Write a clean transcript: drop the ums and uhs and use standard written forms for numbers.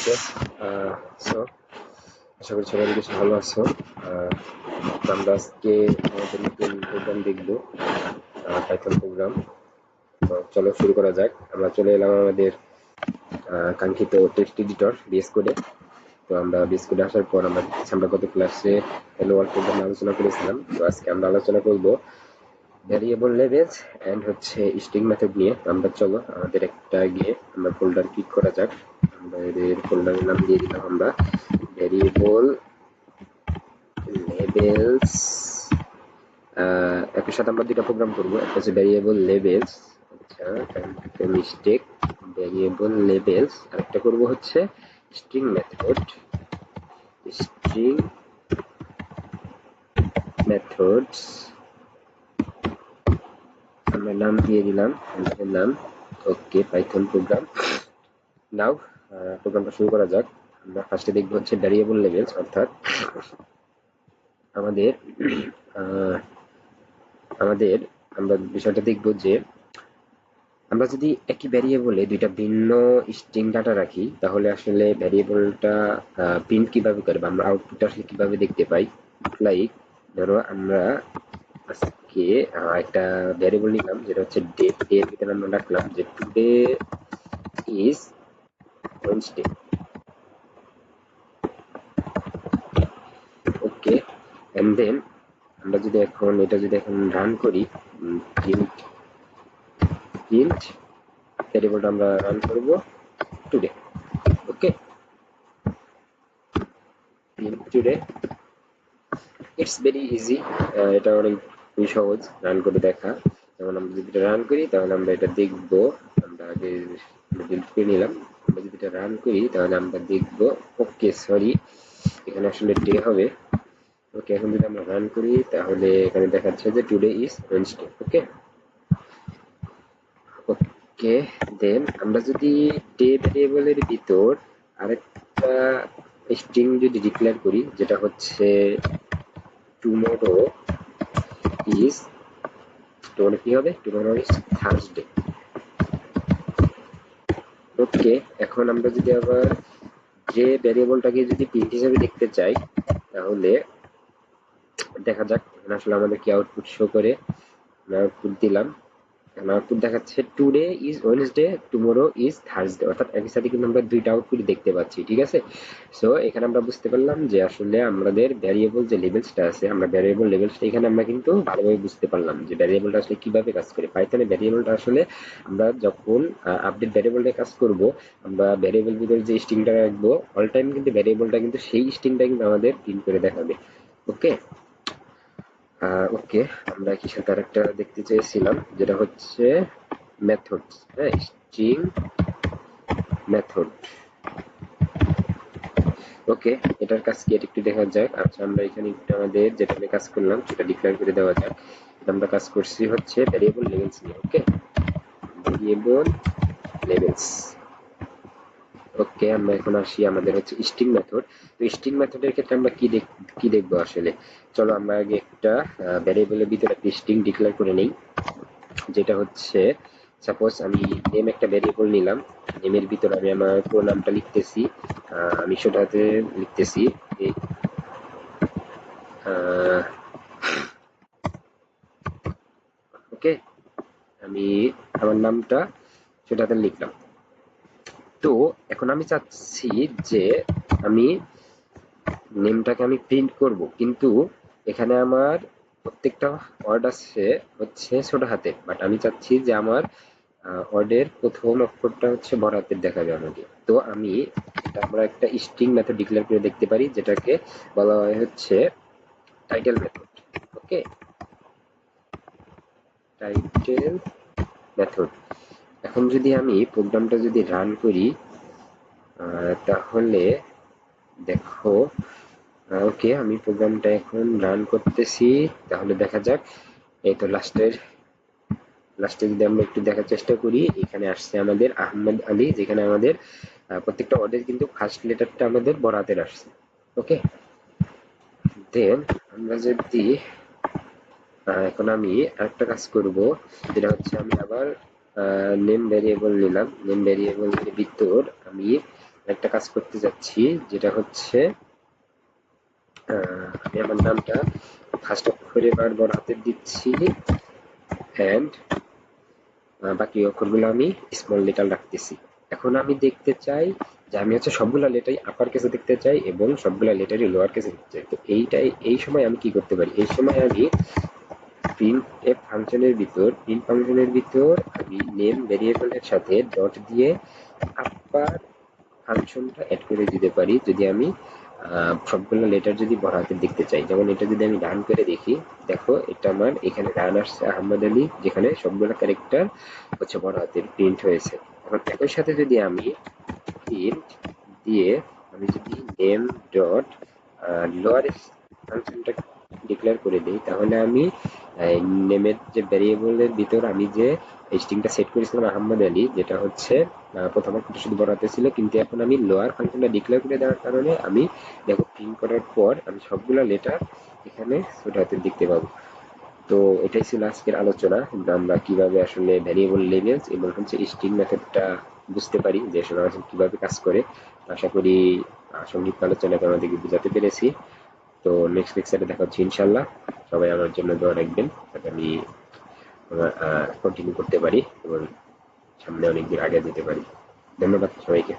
ওকে, so আশা করি সবাই বেশ ভালো আছো। তো আমরা আজকে আমাদের নতুন প্রোগ্রাম দেখবো, পাইথন প্রোগ্রাম। তো চলো শুরু করা যাক। আমরা চলে এলাম আমাদের কাঙ্ক্ষিত টেক্সট এডিটর বিএস কোডে। তো আমরা বিএস কোডে আসার পর আমরা গত ক্লাসে হ্যালো ওয়ার্ল্ড প্রোগ্রাম আলোচনা করেছিলাম। তো আজকে আমরা আলোচনা করবো ভ্যারিয়েবল লেভেলস এন্ড হচ্ছে স্ট্রিং মেথড নিয়ে। আমরা চলো আমাদের একটা গিয়ে আমরা ফোল্ডার ক্লিক করা যাক। আমাদের ফোল্ডারের নাম দিয়ে দিলাম আমরা ভ্যারিয়েবল লেভেলস। একই সাথে আমরা দুটো প্রোগ্রাম করবো, একটা হচ্ছে ভ্যারিয়েবল লেভেলস, আচ্ছা মিস্টেক, ভ্যারিয়েবল লেভেলস, আর একটা করবো হচ্ছে স্ট্রিং মেথড। স্ট্রিং মেথডস আমরা নাম দিয়ে দিলাম নাম। ওকে, পাইথন প্রোগ্রাম। নাও প্রোগ্রামটা শুরু করা যাক। আমরা ফার্স্টে দেখবো হচ্ছে ভ্যারিয়েবল লেভেলস, অর্থাৎ আমাদের আমাদের আমরা বিষয়টা দেখবো যে আমরা যদি একই ভ্যারিয়েবলে দুইটা ভিন্ন স্ট্রিং ডাটা রাখি, তাহলে আসলে ভ্যারিয়েবলটা প্রিন্ট কিভাবে করে বা আমরা আউটপুট আসলে কিভাবে দেখতে পাই। লাইক ধরো আমরা আজকে একটা ভ্যারিয়েবল নিলাম যেটা হচ্ছে ডেট, এর ভিতরে আমরা রাখলাম যে today is Wednesday. Okay, and then আমরা যদি এখন রান করি, প্রিন্ট ভ্যারিয়েবলটা আমরা রান করব today. Okay, print today, it's very easy. এটা অনেক সহজ রান করে দেখা। যেমন আমরা যদি এটা রান করি তাহলে আমরা এটা দেখব। আমরা আগে ডিলিট করে নিলাম। আমরা যদি এটা রান করি তাহলে আমরা দেখব, ওকে সরি এখানে আসলে ডে হবে। ওকে, এখন যদি আমরা রান করি তাহলে এখানে দেখাচ্ছে যে টুডে ইজ ওয়েডনেসডে। ওকে ওকে, দেন আমরা যদি ডে ভ্যারিয়েবলের ভিতর আরেকটা স্ট্রিং যদি ডিক্লেয়ার করি, যেটা হচ্ছে টুমরো ইজ, টুমরো কি হবে, টুমরো ইজ থার্সডে। ওকে, এখন আমরা যদি আবার যে ভ্যারিয়েবলটাকে যদি প্রিন্ট হিসেবে দেখতে চাই, তাহলে দেখা যাক আসলে আমাদের কি আউটপুট শো করে। আউটপুট দিলাম, আউটপুট দেখাচ্ছে today is Wednesday, tomorrow is Thursday, অর্থাৎ একই সাথে কিন্তু আমরা দুইটা আউটপুট দেখতে পাচ্ছি। ঠিক আছে, সো এখানে আমরা বুঝতে পারলাম যে আসলে আমাদের ভ্যারিয়েবল যে লেভেলসটা আছে, আমরা ভ্যারিয়েবল লেভেলসটা এখানে আমরা কিন্তু ভালোভাবে বুঝতে পারলাম যে ভ্যারিয়েবলটা আসলে কিভাবে কাজ করে। পাইথনে ভ্যারিয়েবলটা আসলে আমরা যখন আপডেট ভ্যারিয়েবলটা কাজ করব, আমরা ভ্যারিয়েবল ভিতরে যে স্ট্রিংটা রাখবো অল টাইম কিন্তু ভ্যারিয়েবলটা কিন্তু সেই স্ট্রিংটা কিন্তু আমাদের প্রিন্ট করে দেখাবে। ওকে ওকে, আমরা কি সাথে আরেকটা দেখতে চেয়েছিলাম যেটা হচ্ছে মেথড, হ্যাঁ স্ট্রিং মেথড। ওকে, এটার কাজ কি একটু দেখা যাক। আচ্ছা, আমরা এখানে একটু আমাদের যেটা নিয়ে কাজ করলাম সেটা ডিক্লেয়ার করে দেওয়া যাক। আমরা কাজ করছি হচ্ছে ভ্যারিয়েবল লেভেলস নিয়ে। ওকে, ভ্যারিয়েবল লেভেলস। ওকে, আমরা এখন আসি আমাদের হচ্ছে স্ট্রিং মেথড। তো স্ট্রিং মেথডের ক্ষেত্রে আমরা কি দেখবো আসলে। চলো আমরা আগে একটা ভ্যারিয়েবলের ভিতরে একটা স্ট্রিং ডিক্লেয়ার করে নেই, যেটা হচ্ছে সাপোজ আমি নেম একটা ভ্যারিয়েবল নিলাম। নেমের ভিতর আমি আমার পুরো নামটা লিখতেছি, আমি সেটাতে লিখতেছি ওকে, আমি আমার নামটা সেটাতে লিখলাম। তো এখন আমি চাচ্ছি যে আমি নেমটাকে আমি প্রিন্ট করব, কিন্তু এখানে আমার প্রত্যেকটা ওয়ার্ড আছে হচ্ছে ছোট হাতের, বাট আমি চাচ্ছি যে আমার ওয়ার্ডের প্রথম অক্ষরটা হচ্ছে বড় হাতের দেখাবে আমাকে। তো আমি আমরা একটা স্ট্রিং মেথড ডিক্লেয়ার করে দেখতে পারি, যেটাকে বলা হয় হচ্ছে টাইটেল মেথড। ওকে, টাইটেল মেথড। এখন যদি আমি প্রোগ্রামটা যদি রান করি, তাহলে দেখো, ওকে আমি প্রোগ্রামটা এখন রান করতেছি, তাহলে দেখা যাক। এই তো লাস্টে যদি আমরা একটু দেখার চেষ্টা করি, এখানে আসছে আমাদের আহমেদ আলী, যেখানে আমাদের প্রত্যেকটা ওয়ার্ডের কিন্তু ফার্স্ট লেটারটা আমাদের বড় হাতের আসছে। ওকে, দেন আমরা যদি এখন আমি আরেকটা কাজ করব, যেটা হচ্ছে আমি আবার নেম ভ্যারিয়েবল নিলাম। নেম ভ্যারিয়েবলের ভিতর আমি একটা কাজ করতে যাচ্ছি, যেটা হচ্ছে আমি আমার নামটা ফার্স্ট অক্ষরে বার বড় হাতের দিচ্ছি, অ্যান্ড বাকি অক্ষরগুলো আমি স্মল লেটার রাখতেছি। এখন আমি দেখতে চাই যে আমি হচ্ছে সবগুলা লেটারই আপার কেসে দেখতে চাই এবং সবগুলা লেটারই লোয়ার কেসে দেখতে চাই। তো এই সময় আমি কি করতে পারি, এই সময় আমি প্রিন্ট ফাংশনের ভিতর আমি নেম ভেরিয়েবলের সাথে ডট দিয়ে আপার ফাংশনটা অ্যাড করে দিতে পারি, যদি আমি সবগুলো লেটার যদি বড় হাতের দেখতে চাই। যেমন এটা যদি আমি রান করে দেখি, দেখো এটা আমার এখানে রান আসছে আহমদ আলী, যেখানে সবগুলো ক্যারেক্টার হচ্ছে বড় হাতের প্রিন্ট হয়েছে। এখন একই সাথে যদি আমি প্রিন্ট দিয়ে আমি যদি নেম ডট লোয়ার ফাংশনটা ডিক্লেয়ার করে দিই, তাহলে আমি নেমের যে ভ্যারিয়েবলের ভিতর আমি যে স্ট্রিংটা সেট করেছিলাম আহমদ আলী, যেটা হচ্ছে প্রথম অক্ষরটা শুধু বড় হাতে ছিল, কিন্তু এখন আমি লোয়ার ফাংশনটা ডিক্লেয়ার করে দেওয়ার কারণে আমি দেখো প্রিন্ট করার পর আমি সবগুলা লেটার এখানে ছোট হাতে দেখতে পাবো। তো এটাই ছিল আজকের আলোচনা, আমরা কিভাবে আসলে ভ্যারিয়েবল লেভেলস এবং হচ্ছে স্ট্রিং মেথডটা বুঝতে পারি যে আসলে কিভাবে কাজ করে। আশা করি সংক্ষিপ্ত আলোচনাকে আমাদেরকে বোঝাতে পেরেছি। তো নেক্সট লেকচারে দেখা হচ্ছে ইনশাল্লাহ। সবাই আমার জন্য দোয়া রাখবেন যাতে আমি কন্টিনিউ করতে পারি এবং সামনে অনেক দূর আগে যেতে পারি। ধন্যবাদ সবাইকে।